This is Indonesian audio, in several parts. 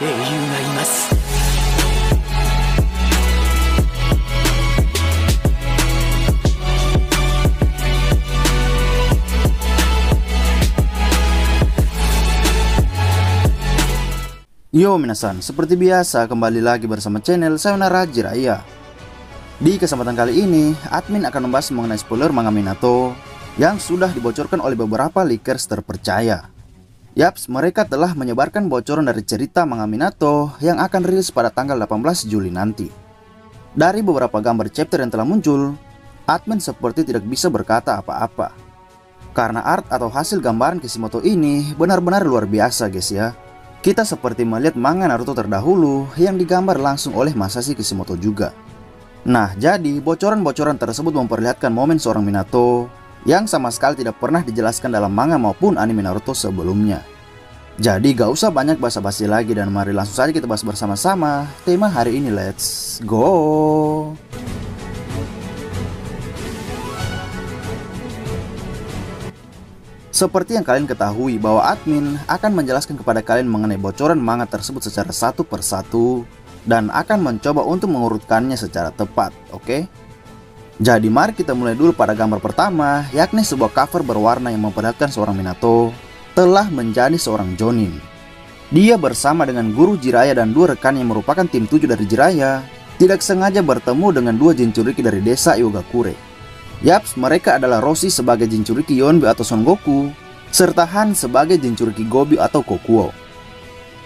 英雄がいます。 Yo minasan, seperti biasa kembali lagi bersama channel Sayonara Jiraiya. Di kesempatan kali ini, admin akan membahas mengenai spoiler manga Minato yang sudah dibocorkan oleh beberapa leakers terpercaya. Yaps, mereka telah menyebarkan bocoran dari cerita manga Minato yang akan rilis pada tanggal 18 Juli nanti. Dari beberapa gambar chapter yang telah muncul, admin seperti tidak bisa berkata apa-apa. Karena art atau hasil gambaran Kishimoto ini benar-benar luar biasa guys ya. Kita seperti melihat manga Naruto terdahulu yang digambar langsung oleh Masashi Kishimoto juga. Nah, jadi bocoran-bocoran tersebut memperlihatkan momen seorang Minato yang sama sekali tidak pernah dijelaskan dalam manga maupun anime Naruto sebelumnya. Jadi gak usah banyak basa-basi lagi dan mari langsung saja kita bahas bersama-sama tema hari ini, let's go! Seperti yang kalian ketahui bahwa admin akan menjelaskan kepada kalian mengenai bocoran manga tersebut secara satu persatu dan akan mencoba untuk mengurutkannya secara tepat, oke? Jadi mari kita mulai dulu pada gambar pertama, yakni sebuah cover berwarna yang memperlihatkan seorang Minato telah menjadi seorang Jonin. Dia bersama dengan guru Jiraiya dan dua rekan yang merupakan tim 7 dari Jiraiya tidak sengaja bertemu dengan dua Jinchuriki dari desa Iwagakure. Yaps, mereka adalah Roshi sebagai Jinchuriki Yonbi atau Son Goku, serta Han sebagai Jinchuriki Gobi atau Kokuo.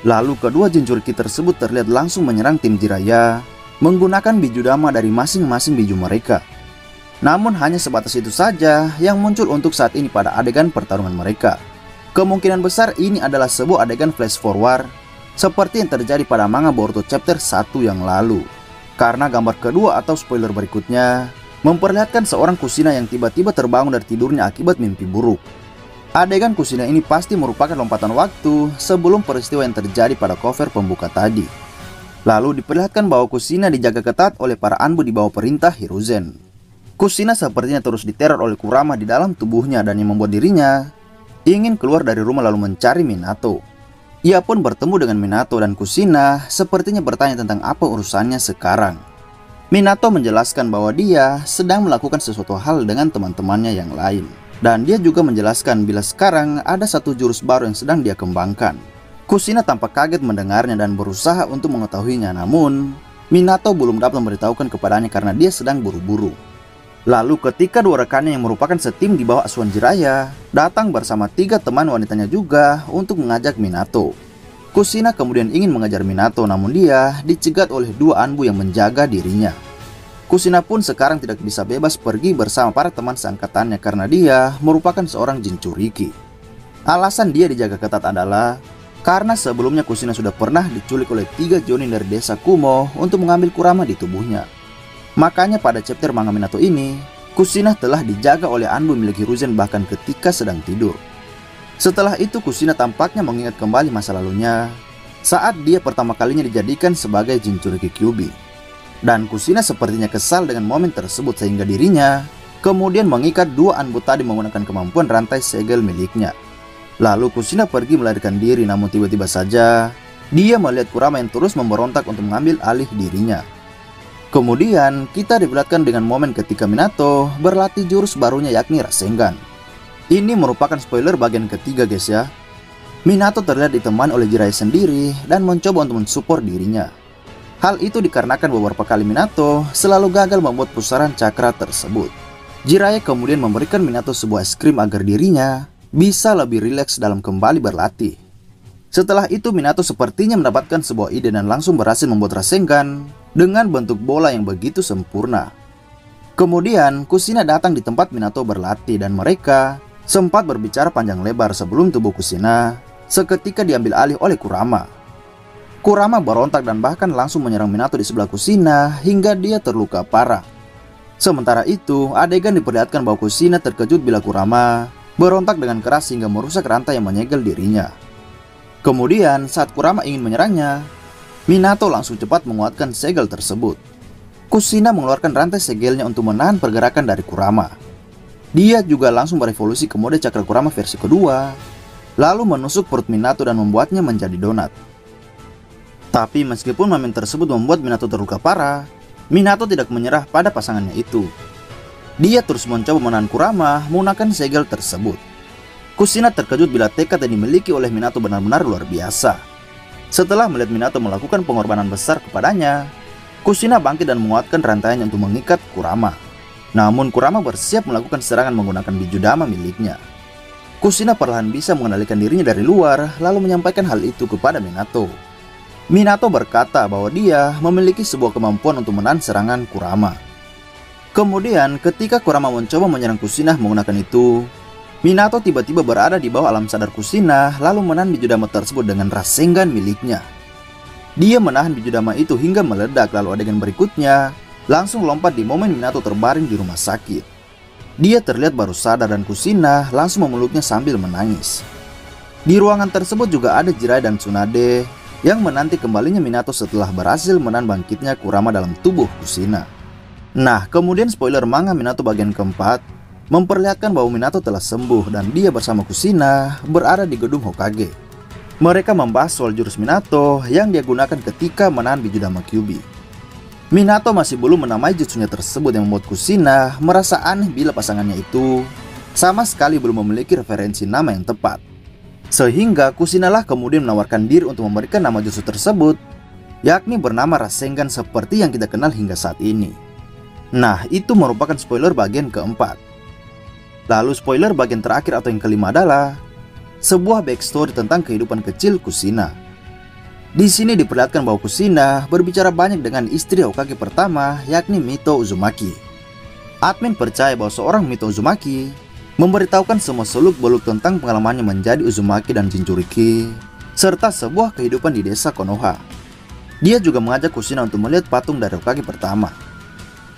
Lalu kedua Jinchuriki tersebut terlihat langsung menyerang tim Jiraiya menggunakan Bijudama dari masing-masing biju mereka. Namun hanya sebatas itu saja yang muncul untuk saat ini pada adegan pertarungan mereka. Kemungkinan besar ini adalah sebuah adegan flash forward seperti yang terjadi pada manga Boruto chapter 1 yang lalu. Karena gambar kedua atau spoiler berikutnya memperlihatkan seorang Kushina yang tiba-tiba terbangun dari tidurnya akibat mimpi buruk. Adegan Kushina ini pasti merupakan lompatan waktu sebelum peristiwa yang terjadi pada cover pembuka tadi. Lalu diperlihatkan bahwa Kushina dijaga ketat oleh para Anbu di bawah perintah Hiruzen. Kushina sepertinya terus diteror oleh Kurama di dalam tubuhnya dan yang membuat dirinya ingin keluar dari rumah lalu mencari Minato. Ia pun bertemu dengan Minato dan Kushina sepertinya bertanya tentang apa urusannya sekarang. Minato menjelaskan bahwa dia sedang melakukan sesuatu hal dengan teman-temannya yang lain. Dan dia juga menjelaskan bila sekarang ada satu jurus baru yang sedang dia kembangkan. Kushina tampak kaget mendengarnya dan berusaha untuk mengetahuinya, namun Minato belum dapat memberitahukan kepadanya karena dia sedang buru-buru. Lalu ketika dua rekannya yang merupakan setim di bawah asuhan Jiraiya datang bersama 3 teman wanitanya juga untuk mengajak Minato. Kushina kemudian ingin mengejar Minato, namun dia dicegat oleh 2 Anbu yang menjaga dirinya. Kushina pun sekarang tidak bisa bebas pergi bersama para teman seangkatannya karena dia merupakan seorang Jinchuriki. Alasan dia dijaga ketat adalah karena sebelumnya Kushina sudah pernah diculik oleh 3 Jonin dari desa Kumo untuk mengambil Kurama di tubuhnya. Makanya pada chapter manga Minato ini, Kushina telah dijaga oleh Anbu milik Hiruzen bahkan ketika sedang tidur. Setelah itu Kushina tampaknya mengingat kembali masa lalunya saat dia pertama kalinya dijadikan sebagai Jinchuriki Kyuubi. Dan Kushina sepertinya kesal dengan momen tersebut sehingga dirinya kemudian mengikat 2 Anbu tadi menggunakan kemampuan rantai segel miliknya. Lalu Kushina pergi melarikan diri, namun tiba-tiba saja dia melihat Kurama yang terus memberontak untuk mengambil alih dirinya. Kemudian kita diperlihatkan dengan momen ketika Minato berlatih jurus barunya yakni Rasengan. Ini merupakan spoiler bagian ketiga guys ya. Minato terlihat ditemani oleh Jiraiya sendiri dan mencoba untuk mensupport dirinya. Hal itu dikarenakan beberapa kali Minato selalu gagal membuat pusaran cakra tersebut. Jiraiya kemudian memberikan Minato sebuah es krim agar dirinya bisa lebih rileks dalam kembali berlatih. Setelah itu Minato sepertinya mendapatkan sebuah ide dan langsung berhasil membuat Rasengan dengan bentuk bola yang begitu sempurna. Kemudian Kushina datang di tempat Minato berlatih dan mereka sempat berbicara panjang lebar sebelum tubuh Kushina seketika diambil alih oleh Kurama. Kurama berontak dan bahkan langsung menyerang Minato di sebelah Kushina hingga dia terluka parah. Sementara itu, adegan diperlihatkan bahwa Kushina terkejut bila Kurama berontak dengan keras hingga merusak rantai yang menyegel dirinya. Kemudian saat Kurama ingin menyerangnya, Minato langsung cepat menguatkan segel tersebut. Kushina mengeluarkan rantai segelnya untuk menahan pergerakan dari Kurama. Dia juga langsung berevolusi ke mode cakra Kurama versi kedua, lalu menusuk perut Minato dan membuatnya menjadi donat. Tapi meskipun momen tersebut membuat Minato terluka parah, Minato tidak menyerah pada pasangannya itu. Dia terus mencoba menahan Kurama menggunakan segel tersebut. Kushina terkejut bila tekad yang dimiliki oleh Minato benar-benar luar biasa. Setelah melihat Minato melakukan pengorbanan besar kepadanya, Kushina bangkit dan menguatkan rantainya untuk mengikat Kurama. Namun Kurama bersiap melakukan serangan menggunakan Bijudama miliknya. Kushina perlahan bisa mengendalikan dirinya dari luar, lalu menyampaikan hal itu kepada Minato. Minato berkata bahwa dia memiliki sebuah kemampuan untuk menahan serangan Kurama. Kemudian ketika Kurama mencoba menyerang Kushina menggunakan itu, Minato tiba-tiba berada di bawah alam sadar Kushina lalu menahan Bijudama tersebut dengan Rasengan miliknya. Dia menahan Bijudama itu hingga meledak, lalu adegan berikutnya langsung lompat di momen Minato terbaring di rumah sakit. Dia terlihat baru sadar dan Kushina langsung memeluknya sambil menangis. Di ruangan tersebut juga ada Jiraiya dan Tsunade yang menanti kembalinya Minato setelah berhasil menahan bangkitnya Kurama dalam tubuh Kushina. Nah, kemudian spoiler manga Minato bagian keempat memperlihatkan bahwa Minato telah sembuh dan dia bersama Kushina berada di gedung Hokage. Mereka membahas soal jurus Minato yang dia gunakan ketika menahan Bijudama Kyuubi. Minato masih belum menamai jutsunya tersebut yang membuat Kushina merasa aneh bila pasangannya itu sama sekali belum memiliki referensi nama yang tepat. Sehingga Kushina lah kemudian menawarkan diri untuk memberikan nama jutsu tersebut, yakni bernama Rasengan seperti yang kita kenal hingga saat ini. Nah, itu merupakan spoiler bagian keempat. Lalu spoiler bagian terakhir atau yang kelima adalah sebuah backstory tentang kehidupan kecil Kushina. Di sini diperlihatkan bahwa Kushina berbicara banyak dengan istri Hokage pertama, yakni Mito Uzumaki. Admin percaya bahwa seorang Mito Uzumaki memberitahukan semua seluk-beluk tentang pengalamannya menjadi Uzumaki dan Jinchuriki, serta sebuah kehidupan di desa Konoha. Dia juga mengajak Kushina untuk melihat patung dari Hokage pertama.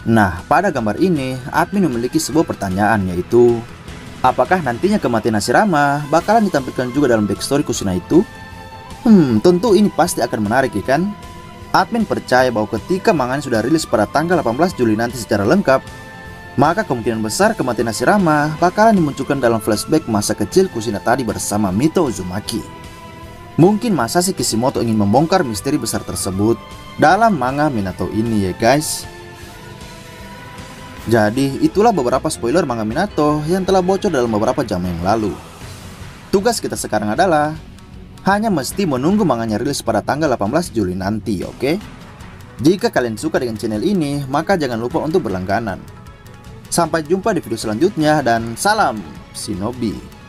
Nah, pada gambar ini, admin memiliki sebuah pertanyaan, yaitu apakah nantinya kematian Hashirama bakalan ditampilkan juga dalam backstory Kushina itu? Tentu ini pasti akan menarik, ya kan? Admin percaya bahwa ketika manganya sudah rilis pada tanggal 18 Juli nanti secara lengkap, maka kemungkinan besar kematian Hashirama bakalan dimunculkan dalam flashback masa kecil Kushina tadi bersama Mito Uzumaki. Mungkin Masashi Kishimoto ingin membongkar misteri besar tersebut dalam manga Minato ini, ya guys. Jadi itulah beberapa spoiler manga Minato yang telah bocor dalam beberapa jam yang lalu. Tugas kita sekarang adalah hanya mesti menunggu manganya rilis pada tanggal 18 Juli nanti, oke? Jika kalian suka dengan channel ini, maka jangan lupa untuk berlangganan. Sampai jumpa di video selanjutnya dan salam Shinobi.